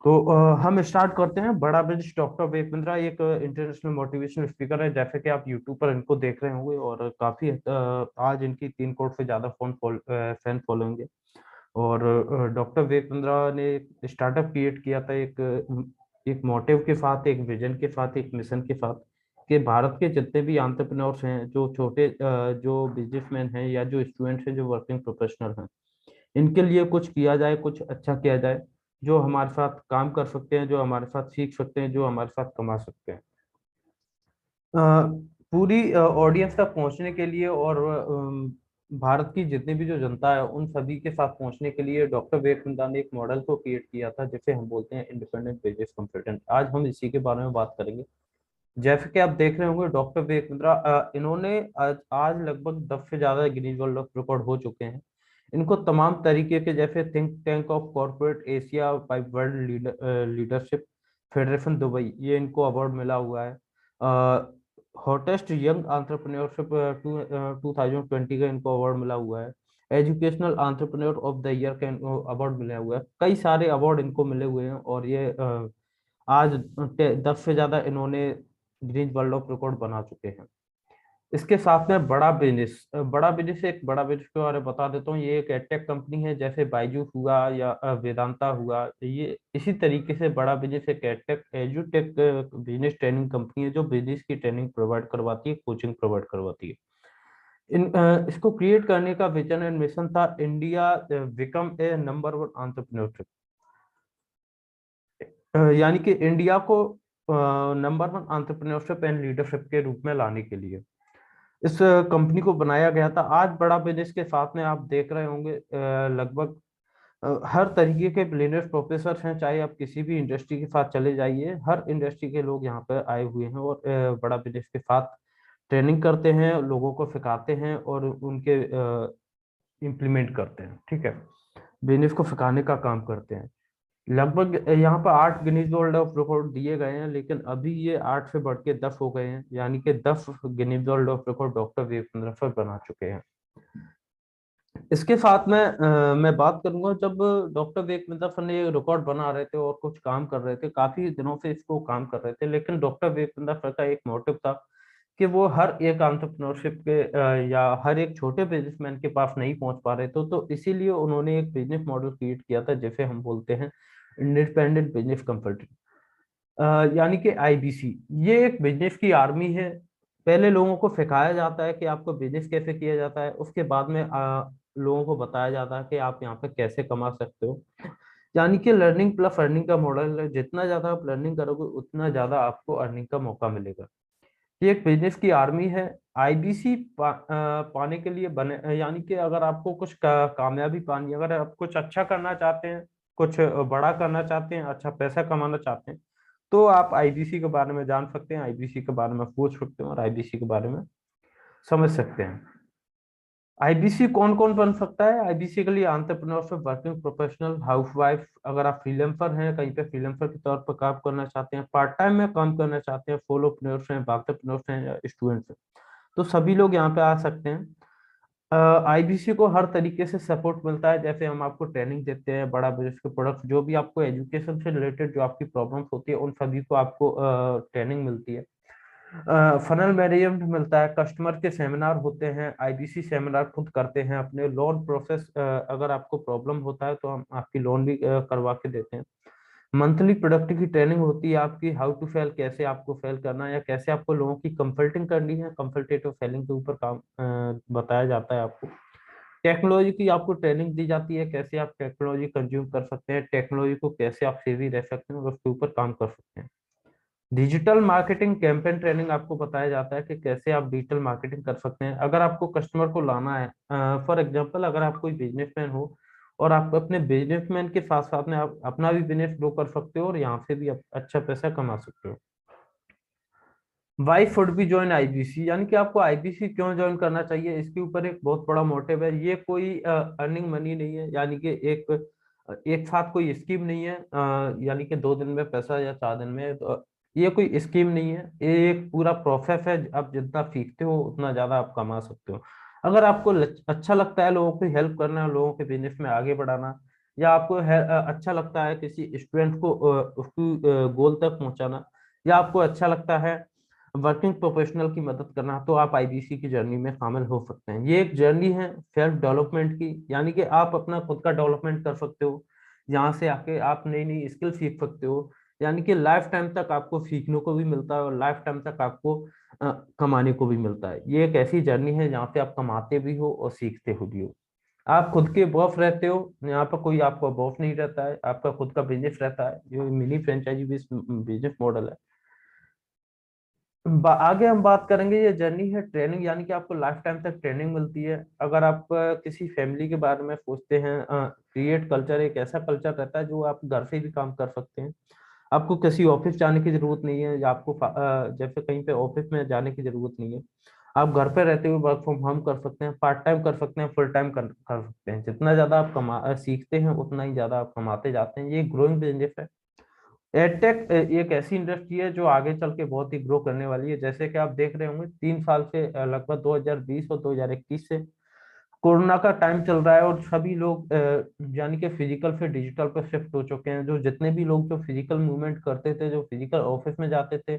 तो हम स्टार्ट करते हैं। बड़ा ब्रिज डॉक्टर वेपेंद्रा एक इंटरनेशनल मोटिवेशनल स्पीकर है, जैसे कि आप यूट्यूब पर इनको देख रहे होंगे। और काफी आज इनकी 3 करोड़ से ज्यादा फैन फॉलोइंग है। और डॉक्टर वेपेंद्रा ने स्टार्टअप क्रिएट किया था एक मोटिव के साथ, एक विजन के साथ, एक मिशन के साथ, कि भारत के जितने भी एंटरप्रेन्योर्स हैं, जो छोटे जो बिजनेसमैन हैं या जो स्टूडेंट्स हैं, जो वर्किंग प्रोफेशनल हैं, इनके लिए कुछ किया जाए, कुछ अच्छा किया जाए, जो हमारे साथ काम कर सकते हैं, जो हमारे साथ सीख सकते हैं, जो हमारे साथ कमा सकते हैं। अ, पूरी ऑडियंस तक पहुंचने के लिए और भारत की जितनी भी जो जनता है उन सभी के साथ पहुंचने के लिए डॉक्टर विवेकानंद ने एक मॉडल को क्रिएट किया था, जिसे हम बोलते हैं इंडिपेंडेंट बिजनेस कंसल्टेंट। आज हम इसी के बारे में बात करेंगे। जैसे कि आप देख रहे होंगे, डॉक्टर विवेकानंद इन्होंने आज लगभग 10 से ज्यादा गिनीज वर्ल्ड रिकॉर्ड हो चुके हैं। इनको तमाम तरीके के, जैसे think tank of corporate Asia by world leadership federation Dubai, ये इनको अवार्ड मिला हुआ है। हॉटेस्ट यंग एंटरप्रेन्योरशिप 2020 का इनको अवार्ड मिला हुआ है। Educational entrepreneur of the year का इनको अवार्ड मिला हुआ है। कई सारे अवार्ड इनको मिले हुए हैं। और ये आज 10 से ज्यादा इन्होंने गिनीज वर्ल्ड ऑफ रिकॉर्ड बना चुके हैं। इसके साथ में बड़ा बिजनेस के बारे में बता देता हूँ। ये एक एडटेक कंपनी है, जैसे बायजूस हुआ या वेदांता हुआ। ये इसी तरीके से बड़ा बिजनेस एक एडटेक एजुटेक बिजनेस ट्रेनिंग कंपनी है, जो बिजनेस की ट्रेनिंग प्रोवाइड करवाती है, कोचिंग प्रोवाइड करवाती है। इसको क्रिएट करने का विजन एंड मिशन था, India become a number one entrepreneurship, यानी कि इंडिया को number one entrepreneurship and leadership के रूप में लाने के लिए इस कंपनी को बनाया गया था। आज बड़ा बिजनेस के साथ में आप देख रहे होंगे लगभग हर तरीके के बिलियनर्स प्रोफेसर हैं। चाहे आप किसी भी इंडस्ट्री के साथ चले जाइए, हर इंडस्ट्री के लोग यहाँ पर आए हुए हैं और बड़ा बिजनेस के साथ ट्रेनिंग करते हैं, लोगों को सिखाते हैं और उनके इम्प्लीमेंट करते हैं। ठीक है, बिजनेस को सिखाने का काम करते हैं। लगभग यहाँ पर 8 गिनीज वर्ल्ड ऑफ रिकॉर्ड दिए गए हैं, लेकिन अभी ये 8 से बढ़ के 10 हो गए हैं, यानी कि 10 Guinness world of record doctor Virendra sir बना चुके हैं। इसके साथ में मैं बात करूंगा, जब डॉक्टर विवेकानंद सर ने ये रिकॉर्ड बना रहे थे और कुछ काम कर रहे थे, काफी दिनों से इसको काम कर रहे थे, लेकिन डॉक्टर विवेकानंद सर का एक मोटिव था कि वो हर एक एंटरप्रेन्योरशिप के या हर एक छोटे बिजनेसमैन के पास नहीं पहुंच पा रहे थे। तो इसीलिए उन्होंने एक बिजनेस मॉडल क्रिएट किया था, जिसे हम बोलते हैं इंडिपेंडेंट बिजनेस कंसल्टेंट, यानी कि आईबीसी। ये एक बिजनेस की आर्मी है। पहले लोगों को सिखाया जाता है कि आपको बिजनेस कैसे किया जाता है, उसके बाद में लोगों को बताया जाता है कि आप यहाँ पे कैसे कमा सकते हो। यानी कि लर्निंग प्लस अर्निंग का मॉडल है। जितना ज्यादा आप लर्निंग करोगे, उतना ज्यादा आपको अर्निंग का मौका मिलेगा। ये एक बिजनेस की आर्मी है। आईबीसी पाने के लिए बने, यानी कि अगर आपको कुछ कामयाबी पानी, अगर आप कुछ अच्छा करना चाहते हैं, कुछ बड़ा करना चाहते हैं, अच्छा पैसा कमाना चाहते हैं, तो आप आईबीसी के बारे में जान सकते हैं, आईबीसी के बारे में पूछ सकते हैं और आईबीसी के बारे में समझ सकते हैं। आईबीसी कौन कौन बन सकता है? आईबीसी के लिए एंटरप्रेन्योरशिप, वर्किंग प्रोफेशनल, हाउसवाइफ, अगर आप फ्रीलांसर हैं, कहीं पे फ्रीलांसर के तौर पर काम करना चाहते हैं, पार्ट टाइम में काम करना चाहते हैं, सोलोप्रेन्योर्स हैं, एंटरप्रेन्योर्स हैं या स्टूडेंट्स हैं, तो सभी लोग यहाँ पे आ सकते हैं। आईबीसी को हर तरीके से सपोर्ट मिलता है। जैसे हम आपको ट्रेनिंग देते हैं, बड़ा बिजनेस के प्रोडक्ट, जो भी आपको एजुकेशन से रिलेटेड जो आपकी प्रॉब्लम्स होती है, उन सभी को आपको ट्रेनिंग मिलती है। फनल मैनेजमेंट मिलता है, कस्टमर के सेमिनार होते हैं, आईबीसी सेमिनार खुद करते हैं। अपने लोन प्रोसेस, अगर आपको प्रॉब्लम होता है तो हम आपकी लोन भी करवा के देते हैं। मंथली प्रोडक्ट की ट्रेनिंग होती है आपकी, हाउ टू फेल, कैसे आपको फेल करना है या कैसे आपको लोगों की कंसल्टिंग करनी है, कंसल्टेटिव सेलिंग के ऊपर काम बताया जाता है आपको। टेक्नोलॉजी की आपको ट्रेनिंग दी जाती है, कैसे आप टेक्नोलॉजी कंज्यूम कर सकते हैं, टेक्नोलॉजी को कैसे आप सेवी रह सकते हैं और उसके ऊपर काम कर सकते हैं। डिजिटल मार्केटिंग कैंपेन ट्रेनिंग आपको बताया जाता है कि कैसे आप डिजिटल मार्केटिंग कर सकते हैं। अगर आपको कस्टमर को लाना है, फॉर एग्जांपल अगर आप कोई बिजनेसमैन हो और आप अपने बिजनेसमैन के साथ साथ में आप अपना भी बिजनेस ग्रो कर सकते हो और यहाँ से भी आप अच्छा पैसा कमा सकते हो। Why should be join IBC, यानी कि आपको आईबीसी क्यों ज्वाइन करना चाहिए, इसके ऊपर एक बहुत बड़ा मोटिव है। ये कोई अर्निंग मनी नहीं है, यानी कि एक साथ कोई स्कीम नहीं है, यानी कि 2 दिन में पैसा या 4 दिन में, तो ये कोई स्कीम नहीं है। ये एक पूरा प्रोसेस है। आप जितना सीखते हो उतना ज्यादा आप कमा सकते हो। अगर आपको अच्छा लगता है लोगों की हेल्प करना, लोगों के बिजनेस में आगे बढ़ाना, या आपको अच्छा लगता है किसी स्टूडेंट को उसकी गोल तक पहुंचाना, या आपको अच्छा लगता है वर्किंग प्रोफेशनल की मदद करना, तो आप आईबीसी की जर्नी में शामिल हो सकते हैं। ये एक जर्नी है सेल्फ डेवलपमेंट की, यानी कि आप अपना खुद का डेवलपमेंट कर सकते हो, यहाँ से आके आप नई नई स्किल सीख सकते हो, यानी कि लाइफ टाइम तक आपको सीखने को भी मिलता है और लाइफ टाइम तक आपको कमाने को भी मिलता है। ये एक ऐसी जर्नी है जहाँ पे आप कमाते भी हो और सीखते हो भी हो। आप खुद के बॉस रहते हो, यहाँ पर कोई आपका बॉस नहीं रहता है, आपका खुद का बिजनेस रहता है, जो मिनी फ्रेंचाइजी बिजनेस मॉडल है। आगे हम बात करेंगे, ये जर्नी है ट्रेनिंग, यानी कि आपको लाइफ टाइम तक ट्रेनिंग मिलती है। अगर आप किसी फैमिली के बारे में सोचते हैं, क्रिएट कल्चर एक ऐसा कल्चर रहता है जो आप घर से भी काम कर सकते हैं। आपको किसी ऑफिस जाने की जरूरत नहीं है, या आपको जैसे कहीं पे ऑफिस में जाने की जरूरत नहीं है। आप घर पे रहते हुए वर्क फ्रॉम होम कर सकते हैं, पार्ट टाइम कर सकते हैं, फुल टाइम कर सकते हैं। जितना ज्यादा आप सीखते हैं उतना ही ज्यादा आप कमाते जाते हैं। ये ग्रोइंग बिजनेस है। एडटेक एक ऐसी इंडस्ट्री है जो आगे चल के बहुत ही ग्रो करने वाली है। जैसे कि आप देख रहे होंगे 3 साल से लगभग 2020 और 2021 से कोरोना का टाइम चल रहा है, और सभी लोग यानी कि फिजिकल से डिजिटल पर शिफ्ट हो चुके हैं। जो जितने भी लोग जो फिजिकल मूवमेंट करते थे, जो फिजिकल ऑफिस में जाते थे,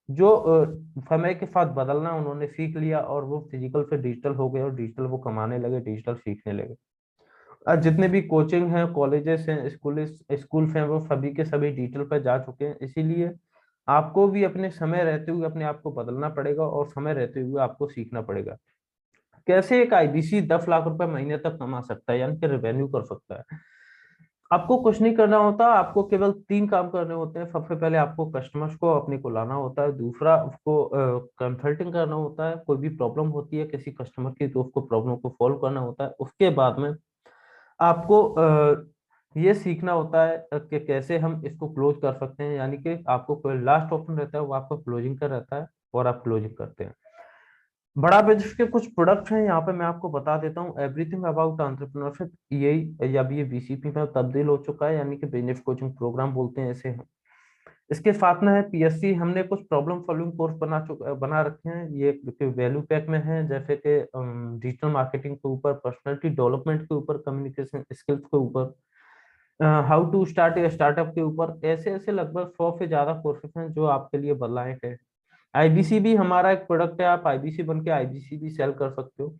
जो समय के साथ बदलना उन्होंने सीख लिया, और वो फिजिकल से डिजिटल हो गए और डिजिटल वो कमाने लगे, डिजिटल सीखने लगे। आज जितने भी कोचिंग हैं, कॉलेजेस हैं, स्कूल हैं, वो सभी के सभी डिजिटल पर जा चुके हैं। इसीलिए आपको भी अपने समय रहते हुए अपने आप को बदलना पड़ेगा, और समय रहते हुए आपको सीखना पड़ेगा। कैसे एक आईबीसी 10 लाख रुपए महीने तक कमा सकता है, यानी कि रेवेन्यू कर सकता है। आपको कुछ नहीं करना होता, आपको केवल 3 काम करने होते हैं। सबसे पहले आपको कस्टमर्स को अपने को लाना होता है, दूसरा उसको कंसल्टिंग करना होता है, कोई भी प्रॉब्लम होती है किसी कस्टमर की तो उसको प्रॉब्लम को सॉल्व करना होता है। उसके बाद में आपको ये सीखना होता है कि कैसे हम इसको क्लोज कर सकते हैं, यानी कि आपको कोई लास्ट ऑप्शन रहता है वो आपका क्लोजिंग का रहता है, और आप क्लोजिंग करते हैं। बड़ा बिजनेस के कुछ प्रोडक्ट्स हैं, यहाँ पे मैं आपको बता देता हूँ। एवरीथिंग अबाउट एंटरप्रेन्योरशिप, यही या भी ये बीसीपी में तब्दील हो चुका है, यानी कि बिजनेस कोचिंग प्रोग्राम बोलते हैं इसे हम। इसके साथ में है पीएससी, हमने कुछ प्रॉब्लम सॉल्विंग कोर्स बना रखे हैं। ये वैल्यू पैक में है, जैसे कि डिजिटल मार्केटिंग के ऊपर, पर्सनालिटी डेवलपमेंट के ऊपर, कम्युनिकेशन स्किल्स के ऊपर, how to start a startup के ऊपर, ऐसे ऐसे लगभग 100 से ज्यादा कोर्सेज हैं जो आपके लिए बनाए गए। आईबीसी भी हमारा एक प्रोडक्ट है, आप आईबीसी बन के आईबीसी भी सेल कर सकते हो।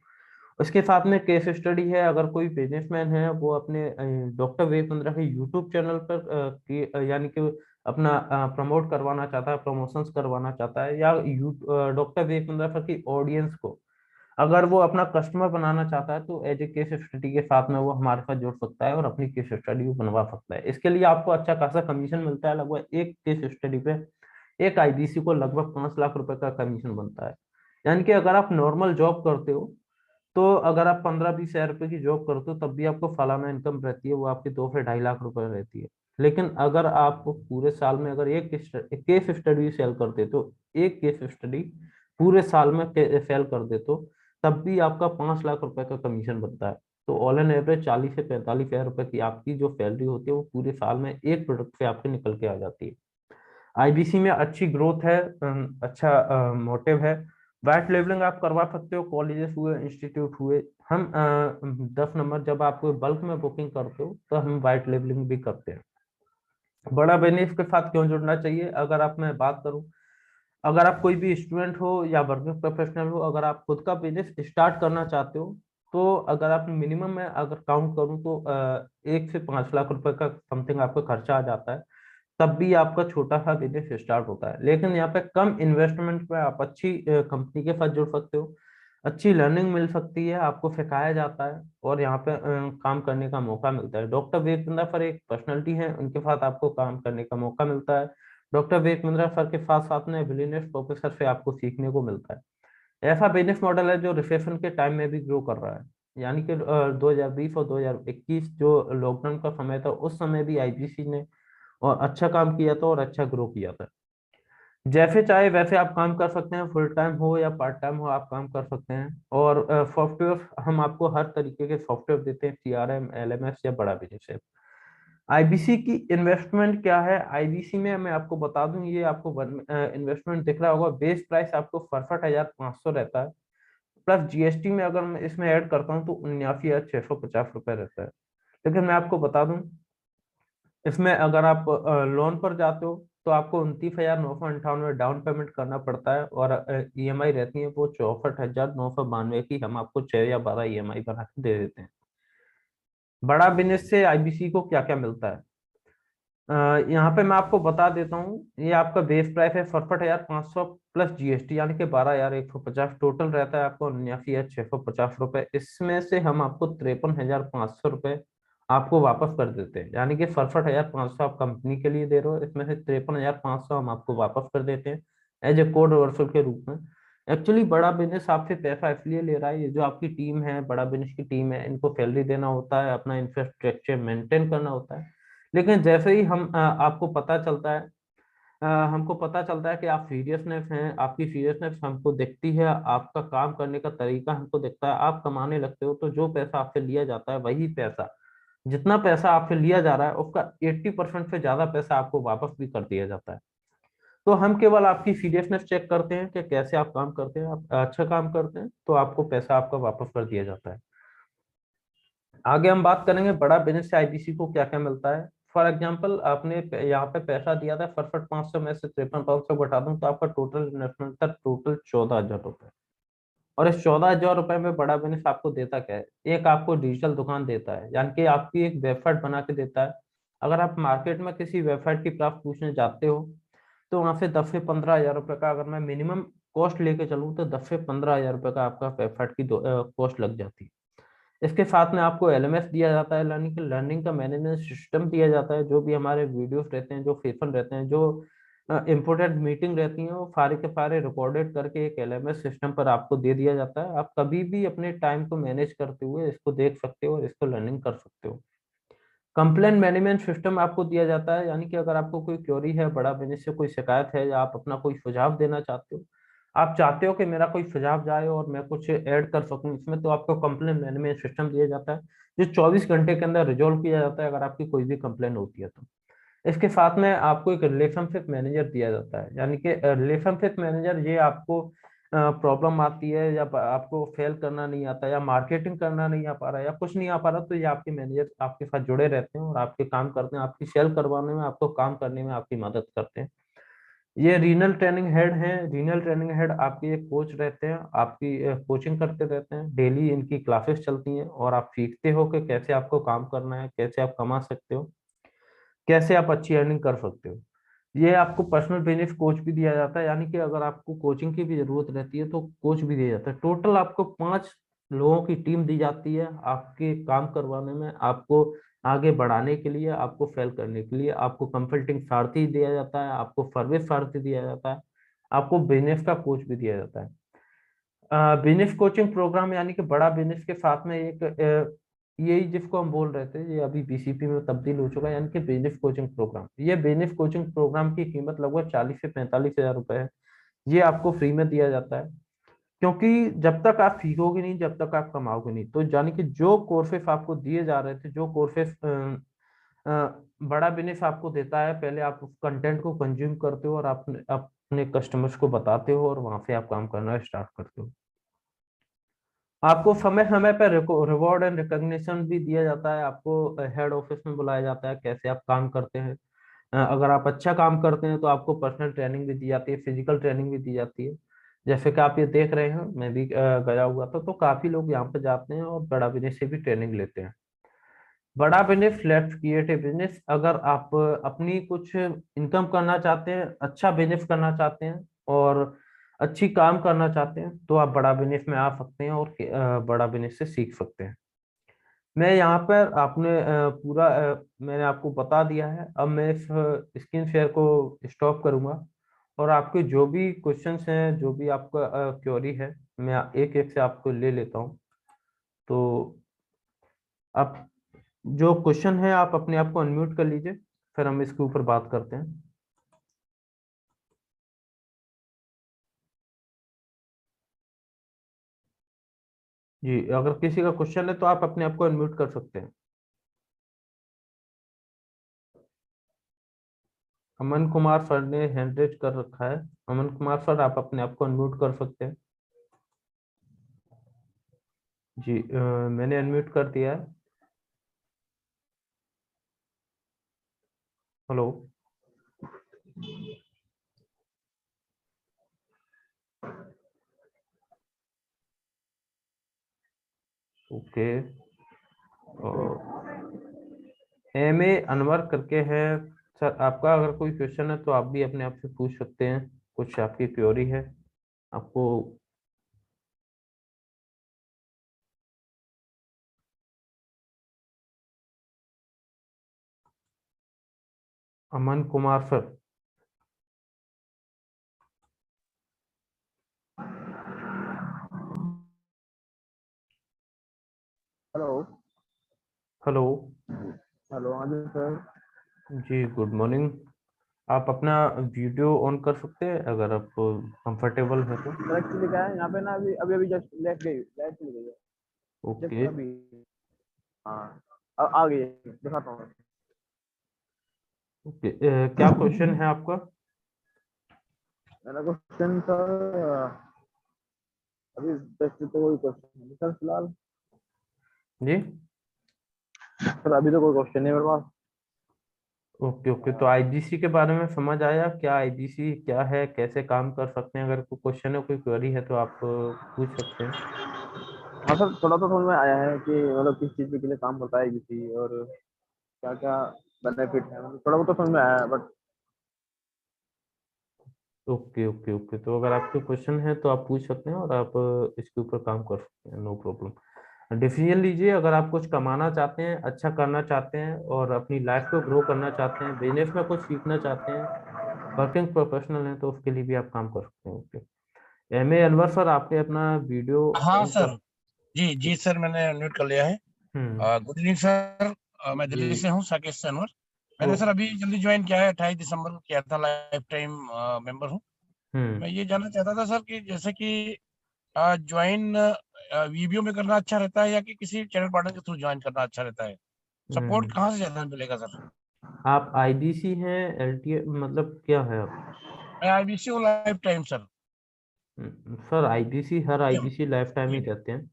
उसके साथ में केस स्टडी है। अगर कोई बिजनेसमैन है वो अपने डॉक्टर वेब 15 के यूट्यूब चैनल पर यानी कि अपना प्रमोट करवाना चाहता है, प्रमोशंस करवाना चाहता है, या डॉक्टर वेब 15 की ऑडियंस को अगर वो अपना कस्टमर बनाना चाहता है, तो एज ए केस स्टडी के साथ में वो हमारे साथ जुड़ सकता है और अपनी केस स्टडी को बनवा सकता है। इसके लिए आपको अच्छा खासा कमीशन मिलता है। लगभग एक केस स्टडी पे एक आईबीसी को लगभग 5 लाख रुपए का कमीशन बनता है। यानी कि अगर आप नॉर्मल जॉब करते हो, तो अगर आप 15-20 हज़ार रुपए की जॉब करते हो, तब भी आपको सालाना इनकम रहती है वो आपकी 2 से 2.5 लाख रुपए रहती है। लेकिन अगर आप पूरे साल में अगर एक केस स्टडी सेल करते, तो एक केस स्टडी पूरे साल में सेल कर दे, तो तब भी आपका 5 लाख रुपए का कमीशन बनता है। तो ऑल एन एवरेज 40 से 45 हज़ार रुपए की आपकी जो सैलरी होती है वो पूरे साल में एक प्रोडक्ट से आपके निकल के आ जाती है। आईबीसी में अच्छी ग्रोथ है, अच्छा मोटिव है। वाइट लेवलिंग आप करवा सकते हो, कॉलेजेस हुए, इंस्टीट्यूट हुए। हम 10 नंबर जब आप बल्क में बुकिंग करते हो तो हम वाइट लेवलिंग भी करते हैं। बड़ा बिजनेस के साथ क्यों जुड़ना चाहिए, अगर आप मैं बात करूं, अगर आप कोई भी स्टूडेंट हो या वर्किंग प्रोफेशनल हो, अगर आप खुद का बिजनेस स्टार्ट करना चाहते हो, तो अगर आप मिनिमम में अगर काउंट करूं तो 1 से 5 लाख रुपए का समथिंग आपका खर्चा आ जाता है। तब भी आपका छोटा सा बिजनेस स्टार्ट होता है। लेकिन यहाँ पे कम इन्वेस्टमेंट में आप अच्छी कंपनी के साथ जुड़ सकते हो, अच्छी लर्निंग मिल सकती है, आपको सिखाया जाता है, और यहाँ पे काम करने का मौका मिलता है। डॉक्टर वेद बिंद्रा सर एक पर्सनैलिटी है, उनके साथ आपको काम करने का मौका मिलता है। डॉक्टर वेद बिंद्रा सर के साथ साथ में बिलीनियर्स प्रोफेसर से आपको सीखने को मिलता है। ऐसा बिजनेस मॉडल है जो रिसेशन के टाइम में भी ग्रो कर रहा है। यानी कि 2020 और 2021 जो लॉकडाउन का समय था, उस समय भी आईबीसी ने और अच्छा काम किया था और अच्छा ग्रो किया था। जैसे चाहे वैसे आप काम कर सकते हैं, फुल टाइम हो या पार्ट टाइम हो आप काम कर सकते हैं। और सॉफ्टवेयर हम आपको हर तरीके के सॉफ्टवेयर देते हैं, सीआरएम, एलएमएस या बड़ा बिजनेस है। आईबीसी की इन्वेस्टमेंट क्या है, आईबीसी में मैं आपको बता दूं, ये आपको इन्वेस्टमेंट दिख रहा होगा, बेस प्राइस आपको 67,500 रहता है। प्लस जीएसटी में अगर मैं इसमें ऐड करता हूँ तो 79,650 रुपये रहता है। लेकिन मैं आपको बता दूं, इसमें अगर आप लोन पर जाते हो तो आपको 29,998 डाउन पेमेंट करना पड़ता है, और ईएमआई रहती है वो 64,992 की। हम आपको 6 या 12 ईएमआई बना के दे देते हैं। बड़ा बिजनेस से आईबीसी को क्या क्या मिलता है, अ, यहाँ पे मैं आपको बता देता हूँ। ये आपका बेस प्राइस है 67,500 प्लस जीएसटी, यानी कि 12,150 टोटल रहता है आपको 79,650 रुपए। इसमें से हम आपको 53,500 रुपए आपको वापस कर देते हैं, यानी कि 67,500 आप कंपनी के लिए दे रहे हो, इसमें से 53,500 हम आपको वापस कर देते हैं एज ए कोड रिवर्सल के रूप में। एक्चुअली बड़ा बिजनेस आपसे पैसा इसलिए ले रहा है, ये जो आपकी टीम है, बड़ा बिजनेस की टीम है, इनको सैलरी देना होता है, अपना इंफ्रास्ट्रक्चर मेंटेन करना होता है। लेकिन जैसे ही हम आपको पता चलता है, हमको पता चलता है कि आप सीरियसनेस हैं, आपकी सीरियसनेस हमको दिखती है, आपका काम करने का तरीका हमको दिखता है, आप कमाने लगते हो, तो जो पैसा आपसे लिया जाता है वही पैसा, जितना पैसा आपसे लिया जा रहा है उसका 80% से ज्यादा पैसा आपको वापस भी कर दिया जाता है। तो हम केवल आपकी सीरियसनेस चेक करते हैं कि कैसे आप काम करते हैं। आप अच्छा काम करते हैं तो आपको पैसा आपका वापस कर दिया जाता है। आगे हम बात करेंगे बड़ा बिजनेस से आईबीसी को क्या क्या मिलता है। फॉर एग्जाम्पल, आपने यहाँ पे पैसा दिया था 67,500 में से 53,500 घटा दूं तो आपका टोटल इन्वेस्टमेंट था टोटल 14,000 रुपए। और इस 14,000 रुपए में बड़ा बिजनेस आपको देता क्या है, एक आपको डिजिटल दुकान देता है, यानी कि आपकी एक वेबसाइट बना के देता है। अगर आप मार्केट में किसी वेबसाइट की प्राप्त पूछने जाते हो तो वहां से 10 से 15 हजार रुपए का, अगर मैं मिनिमम कॉस्ट लेके चलूँ तो 10 से 15 हजार रुपए का आपका वेबसाइट की कॉस्ट लग जाती है। इसके साथ में आपको एलएमएस दिया जाता है, लर्निंग का मैनेजमेंट सिस्टम दिया जाता है। जो भी हमारे वीडियोस रहते हैं, जो सेशन रहते हैं, जो इम्पोर्टेंट मीटिंग रहती हैं, वो सारे के सारे रिकॉर्डेड करके एक एलएमएस सिस्टम पर आपको दे दिया जाता है। आप कभी भी अपने टाइम को मैनेज करते हुए इसको देख सकते हो और इसको लर्निंग कर सकते हो। कंप्लेन मैनेजमेंट सिस्टम आपको दिया जाता है, यानी कि अगर आपको कोई क्वेरी है, बड़ा बिजनेस से कोई शिकायत है, या आप अपना कोई सुझाव देना चाहते हो, आप चाहते हो कि मेरा कोई सुझाव जाए और मैं कुछ ऐड कर सकूं इसमें, तो आपको कंप्लेन मैनेजमेंट सिस्टम दिया जाता है, जो 24 घंटे के अंदर रिजोल्व किया जाता है अगर आपकी कोई भी कंप्लेन होती है तो। इसके साथ में आपको एक रिलेशनशिप मैनेजर दिया जाता है, यानी कि रिलेशनशिप मैनेजर ये आपको प्रॉब्लम आती है या आपको फेल करना नहीं आता या मार्केटिंग करना नहीं आ पा रहा है या कुछ नहीं आ पा रहा, तो ये आपके मैनेजर आपके साथ जुड़े रहते हैं और आपके काम करते हैं, आपकी सेल करवाने में, आपको काम करने में आपकी मदद करते हैं। ये रीनल ट्रेनिंग हेड हैं। रीनल ट्रेनिंग हेड आपके एक कोच रहते हैं, आपकी कोचिंग करते रहते हैं, डेली इनकी क्लासेस चलती हैं और आप सीखते हो कि कैसे आपको काम करना है, कैसे आप कमा सकते हो, कैसे आप अच्छी अर्निंग कर सकते हो। ये आपको पर्सनल बिजनेस कोच भी दिया जाता है, यानी कि अगर आपको कोचिंग की भी जरूरत रहती है तो कोच भी दिया जाता है। टोटल आपको 5 लोगों की टीम दी जाती है आपके काम करवाने में, आपको आगे बढ़ाने के लिए, आपको फेल करने के लिए। आपको कंसल्टिंग सारथी दिया जाता है, आपको सर्विस सारथी दिया जाता है, आपको बिजनेस का कोच भी दिया जाता है। बिजनेस कोचिंग प्रोग्राम, यानी कि बड़ा बिजनेस के साथ में एक यही जिसको हम बोल रहे थे, ये अभी बीसीपी में तब्दील हो चुका है, यानी कि बिजनेस कोचिंग प्रोग्राम। ये बिजनेस कोचिंग प्रोग्राम की कीमत लगभग 40 से 45 हजार रुपए है। ये आपको फ्री में दिया जाता है, क्योंकि जब तक आप सीखोगे नहीं, जब तक आप कमाओगे नहीं, तो यानी कि जो कोर्सेस आपको दिए जा रहे थे, जो कोर्सेस बड़ा बिजनेस आपको देता है, पहले आप उस कंटेंट को कंज्यूम करते हो और आप अपने कस्टमर्स को बताते हो और वहां से आप काम करना स्टार्ट करते हो। आपको समय समय पर रिवॉर्ड एंड रिकॉग्निशन भी दिया जाता है। आपको हेड ऑफिस में बुलाया जाता है, कैसे आप काम करते हैं। अगर आप अच्छा काम करते हैं तो आपको पर्सनल ट्रेनिंग भी दी जाती है, फिजिकल ट्रेनिंग भी दी जाती है। जैसे कि आप ये देख रहे हैं, मैं भी गया हुआ था, तो काफी लोग यहाँ पे जाते हैं और बड़ा बिजनेस से भी ट्रेनिंग लेते हैं। बड़ा business let's create a business. अगर आप अपनी कुछ इनकम करना चाहते हैं, अच्छा बिजनेस करना चाहते हैं और अच्छी काम करना चाहते हैं, तो आप बड़ा बिजनेस में आ सकते हैं और बड़ा बिजनेस से सीख सकते हैं। मैं यहाँ पर आपने पूरा मैंने आपको बता दिया है। अब मैं इस स्क्रीन शेयर को स्टॉप करूंगा और आपके जो भी क्वेश्चंस हैं, जो भी आपका क्वेरी है, मैं एक एक से आपको ले लेता हूँ। तो आप जो क्वेश्चन है आप अपने आप को अनम्यूट कर लीजिए, फिर हम इसके ऊपर बात करते हैं। जी, अगर किसी का क्वेश्चन है तो आप अपने आप को अनम्यूट कर सकते हैं। अमन कुमार सर ने हैंड रेज कर रखा है। अमन कुमार सर, आप अपने आप को अनम्यूट कर सकते हैं। जी, मैंने अनम्यूट कर दिया है। Hello. Okay. M A Anwar करके है सर। आपका अगर कोई क्वेश्चन है तो आप भी अपने आप से पूछ सकते हैं, कुछ आपकी क्वेरी है आपको। Aman Kumar sir. Hello. Hello. Hello, हाँ जी सर। जी गुड मॉर्निंग। आप अपना वीडियो ऑन कर सकते हैं अगर आप कंफर्टेबल है तो। सर एक्चुअली क्या है यहाँ पे ना, अभी अभी अभी जस्ट लाइट चली गई है। Just okay. अभी। हाँ, आ गई है, दिखाता हूँ। ओके। क्या क्वेश्चन है आपका? मेरा क्वेश्चन सर, अभी जस्ट तो कोई क्वेश्चन नहीं सर फिलहाल। जी। सर अभी तो कोई क्वेश्चन नहीं मेरे पास। ओके ओके, तो आईबीसी के बारे में समझ आया क्या? आईबीसी क्या है, कैसे काम कर सकते हैं? अगर कोई क्वेश्चन है, कोई क्वेरी है तो आप पूछ सकते हैं। हाँ सर, थोड़ा तो समझ में आया है कि मतलब किस चीज़ के लिए काम करता है किसी, और क्या क्या बेनिफिट है, मतलब थोड़ा बहुत तो समझ में आया है बट। ओके ओके ओके, तो अगर आपके क्वेश्चन है तो आप पूछ सकते हैं और आप इसके ऊपर काम कर सकते हैं, नो प्रॉब्लम। डिसीजन लीजिए। अगर आप कुछ कमाना चाहते हैं, अच्छा करना चाहते हैं और अपनी लाइफ को ग्रो करना चाहते हैं, बिजनेस में कुछ सीखना चाहते हैं, वर्किंग प्रोफेशनल हैं, तो उसके लिए भी आप काम कर सकते हैं। Okay. M A Anwar sir, आपने अपना वीडियो हाँ ऑन सर। कर। जी जी सर, मैंने म्यूट कर लिया है। हम्म। Good evening sir. मैं जी। दिल्ली से हूँ, साकेत से अनवर। ओ। मैंने सर अभी जल्दी ज्वाइन किया है, 28 दिसंबर को किया था, लाइफ टाइम मेंबर हूँ। मैं हम्म। ये जानना चाहता था सर कि जैसे कि ज्वाइन वीबीओ में करना अच्छा रहता है या कि किसी चैनल पार्टनर के थ्रू ज्वाइन करना अच्छा रहता है? हम्म। सपोर्ट कहाँ से ज्यादा मिलेगा सर? आप आईबीसी हैं, एलटीए मतलब क्या है आप? मैं आईबीसी हूँ, lifetime sir. Sir IBC, हर प्रीमियम। आईबीसी लाइफ टाइम ही जी। रहते हैं।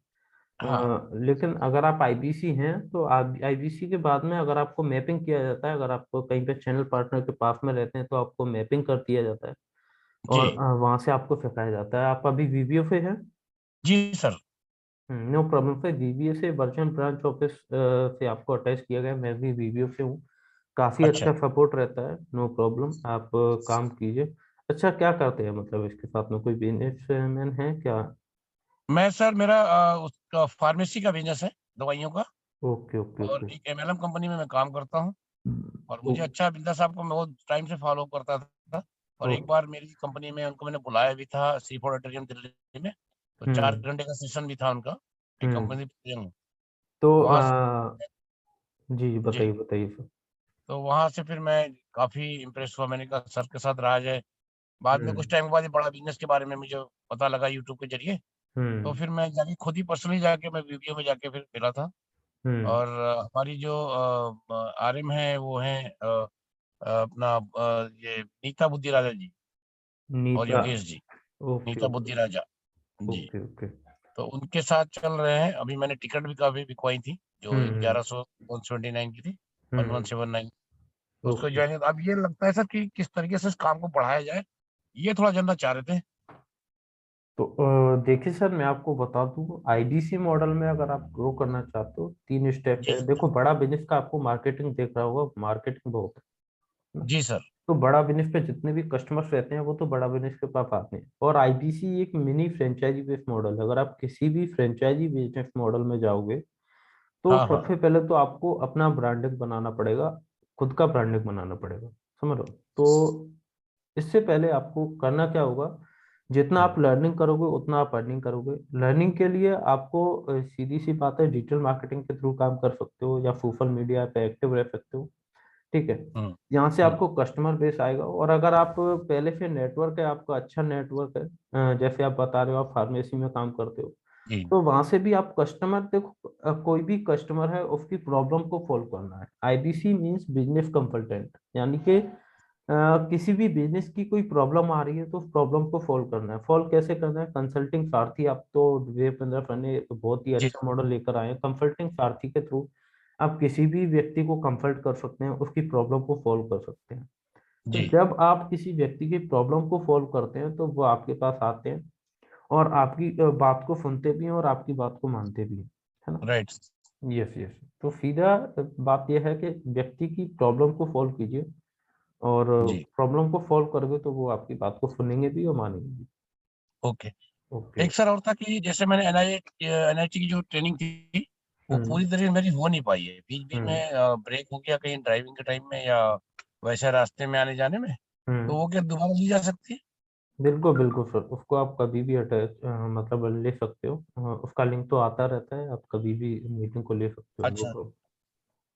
हाँ। लेकिन अगर आप आईबीसी हैं तो आप आईबीसी के बाद में अगर आपको मैपिंग किया जाता है, अगर आपको कहीं पे चैनल पार्टनर के पास में रहते हैं तो आपको मैपिंग कर दिया जाता है जी। और वहां से आपको फेंकाया जाता है। आप अभी वीवीओ पे हैं? जी सर। No problem. फिर वीवीओ से वर्चुअल ब्रांच ऑफिस से आपको अटैच किया गया है। मैं भी वीवीओ से हूँ। काफी अच्छा। अच्छा सपोर्ट रहता है, नो प्रॉब्लम। आप काम कीजिए। अच्छा, क्या करते हैं मतलब इसके साथ में कोई बिजनेसमैन है क्या? मैं सर, मेरा उसका फार्मेसी का बिजनेस है, दवाइयों का। ओके ओके और ओके। एक एमएलएम कंपनी में मैं काम करता हूँ। और मुझे अच्छा, बिरला साहब को मैं बहुत टाइम से फॉलो करता था। और एक बार मेरी कंपनी में उनको मैंने बुलाया भी था, सी फोर ऑडिटोरियम दिल्ली में। तो 4 घंटे का सेशन भी था उनका, एक हम्म। कंपनी। तो वहां से जी जी, बताइए बताइए सर। तो वहां से फिर मैं काफी इम्प्रेस हुआ। मैंने कहा सर के साथ रहा जाए। बाद में कुछ हम्म। टाइम बाद ये बड़ा बिजनेस के बारे में मुझे पता लगा यूट्यूब के जरिए। तो हम्म। फिर मैं जाके खुद ही पर्सनली जाके मैं वीडियो में जाके फिर मिला था। हम्म। और हमारी जो आरएम है वो है अपना ये नीता बुद्धि राजा जी और नीता। योगेश जी। ओके नीता ओके बुद्धि राजा जी। Okay okay. तो उनके साथ चल रहे हैं। अभी मैंने टिकट भी काफी बिकवाई थी, जो हम्म। 1179 की थी, वन वन हम्म। सेवन नाइन उसको ओके। ज्वाइन। अब ये लगता है सर कि किस तरीके से इस काम को बढ़ाया जाए, ये थोड़ा जानना चाह रहे थे। तो देखिए सर, मैं आपको बता दूं, आईडीसी मॉडल में अगर आप ग्रो करना चाहते हो, 3 स्टेप जी। है। देखो, बड़ा बिजनेस का आपको मार्केटिंग देख रहा होगा, मार्केटिंग बहुत है ना। जी सर। तो बड़ा बिजनेस पे जितने भी कस्टमर्स रहते हैं वो तो बड़ा बिजनेस के पास आते हैं। और आईबीसी एक मिनी फ्रेंचाइजी बेस्ड मॉडल है। अगर आप किसी भी फ्रेंचाइजी बिजनेस मॉडल में जाओगे तो हाँ हाँ। सबसे पहले तो आपको अपना ब्रांडिंग बनाना पड़ेगा, खुद का ब्रांडिंग बनाना पड़ेगा। समझ रहे हो? तो इससे पहले आपको करना क्या होगा, जितना हम्म, आप लर्निंग करोगे उतना आप अर्निंग करोगे। लर्निंग के लिए आपको सीधी सी बात है, डिजिटल मार्केटिंग के थ्रू काम कर सकते हो या सोशल मीडिया पे एक्टिव रह सकते हो। ठीक है। हम्म, यहाँ से हम्म, आपको कस्टमर बेस आएगा। और अगर आप पहले से नेटवर्क है, आपका अच्छा नेटवर्क है, जैसे आप बता रहे हो आप फार्मेसी में काम करते हो, जी। तो वहां से भी आप कस्टमर, देखो कोई भी कस्टमर है उसकी प्रॉब्लम को सॉल्व करना है। आईबीसी मींस बिजनेस कंसल्टेंट, यानी कि किसी भी बिजनेस की कोई प्रॉब्लम आ रही है तो उस प्रॉब्लम को सॉल्व करना है। सॉल्व कैसे करना है? कंसल्टिंग सारथी, आप तो वेब 15 ने बहुत ही जी। अच्छा मॉडल लेकर आए हैं, कंसल्टिंग सारथी के थ्रू आप किसी भी व्यक्ति को कंसल्ट कर सकते हैं, उसकी प्रॉब्लम को सॉल्व कर सकते हैं। तो जी जब आप किसी व्यक्ति की प्रॉब्लम को सॉल्व करते हैं तो वो आपके पास आते हैं और आपकी बात को सुनते भी हैं और आपकी बात को मानते भी हैं, है ना? राइट। Yes yes. तो सीधा बात यह है कि व्यक्ति की प्रॉब्लम को सॉल्व कीजिए, और जी प्रॉब्लम को सॉल्व करोगे तो वो आपकी बात को सुनेंगे भी और मानेंगे भी। ओके। ओके। एक सर और था कि जैसे मैंने एनआईटी की जो ट्रेनिंग थी वो हम्म पूरी तरह मेरी हो नहीं पाई है, बीच बीच हम्म में ब्रेक हो गया कहीं ड्राइविंग के टाइम में या वैसे रास्ते में आने जाने में, तो हम्म वो क्या दोबारा ली जा सकती है? बिल्कुल बिल्कुल सर, उसको आप कभी भी अटैच मतलब ले सकते हो। उसका लिंक तो आता रहता है, आप कभी भी मीटिंग को ले सकते हो, नो अच्छा। प्रॉब्लम।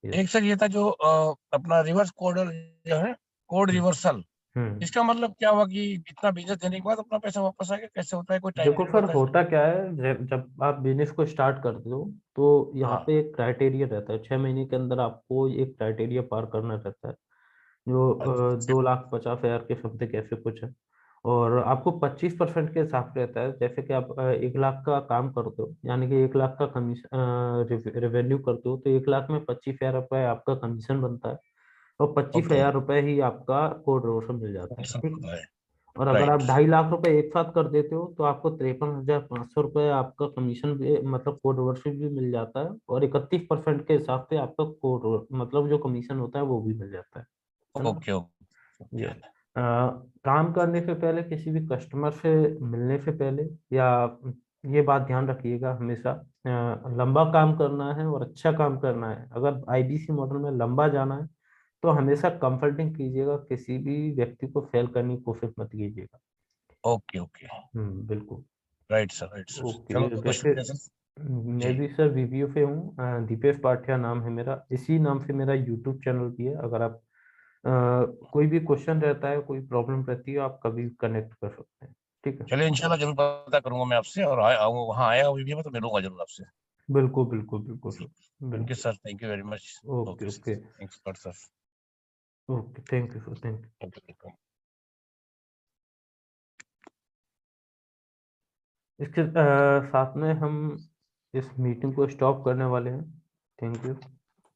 यस। एक सर ये था जो अपना रिवर्स कोड जो है, कोड रिवर्सल, हम्म इसका मतलब क्या हुआ कि इतना बिजनेस देने के बाद अपना पैसा वापस आ गया, कैसे होता है, कोई टाइम देखो पीरियड सर, होता है इसका? होता क्या है, जब आप बिजनेस को स्टार्ट करते हो तो यहाँ हाँ। पे एक क्राइटेरिया रहता है, 6 महीने के अंदर आपको एक क्राइटेरिया पार करना रहता है, जो अच्छा 2,50,000 के समथिंग ऐसे कुछ है। और आपको 25% के हिसाब से रहता है, जैसे कि आप 1 लाख का काम करते हो, यानी कि 1 लाख का कमीशन रेवेन्यू करते हो, तो 1 लाख में 25,000 रुपये आपका कमीशन बनता है, और पच्चीस ओके। हजार रुपये ही आपका कोड रोशन मिल जाता है, ठीक है? होता है। और अगर आप राइट। 2.5 लाख रुपए एक साथ कर देते हो तो आपको 53,500 रुपये आपका कमीशन भी, मतलब कोड ओवरशीट भी मिल जाता है, और 31% के हिसाब से आपका मतलब जो कमीशन होता है वो भी मिल जाता है ना? ओके ये ओके। काम करने से पहले, किसी भी कस्टमर से मिलने से पहले, या ये बात ध्यान रखिएगा हमेशा, लंबा काम करना है और अच्छा काम करना है, अगर आईबीसी मॉडल में लंबा जाना है तो हमेशा कंसल्टिंग कीजिएगा, किसी भी व्यक्ति को फेल करने की कोशिश मत कीजिएगा। Okay okay. बिल्कुल। राइट सर, राइट सर, चलो ओके। बहुत बहुत वैसे शुक्रिया सर। मैं जी। भी सर वीवीओ पे हूँ, दीपेश पाठिया नाम है मेरा, इसी नाम से मेरा यूट्यूब चैनल भी है। अगर आप कोई भी क्वेश्चन रहता है, कोई प्रॉब्लम रहती है, आप कभी कनेक्ट कर सकते हैं, ठीक है? चलिए इंशाल्लाह जरूर पता करूंगा मैं आपसे, और वहाँ आएगा वीडियो में तो मिलूंगा जरूर आपसे। बिल्कुल बिल्कुल बिल्कुल जी। सर। थैंक यू बिल्कुल। Sir, thank you very much. Okay okay okay. Sir, thanks lot sir. Okay, thank you sir, thank you. Okay. इसके साथ में हम इस मीटिंग को स्टॉप करने वाले हैं। Thank you.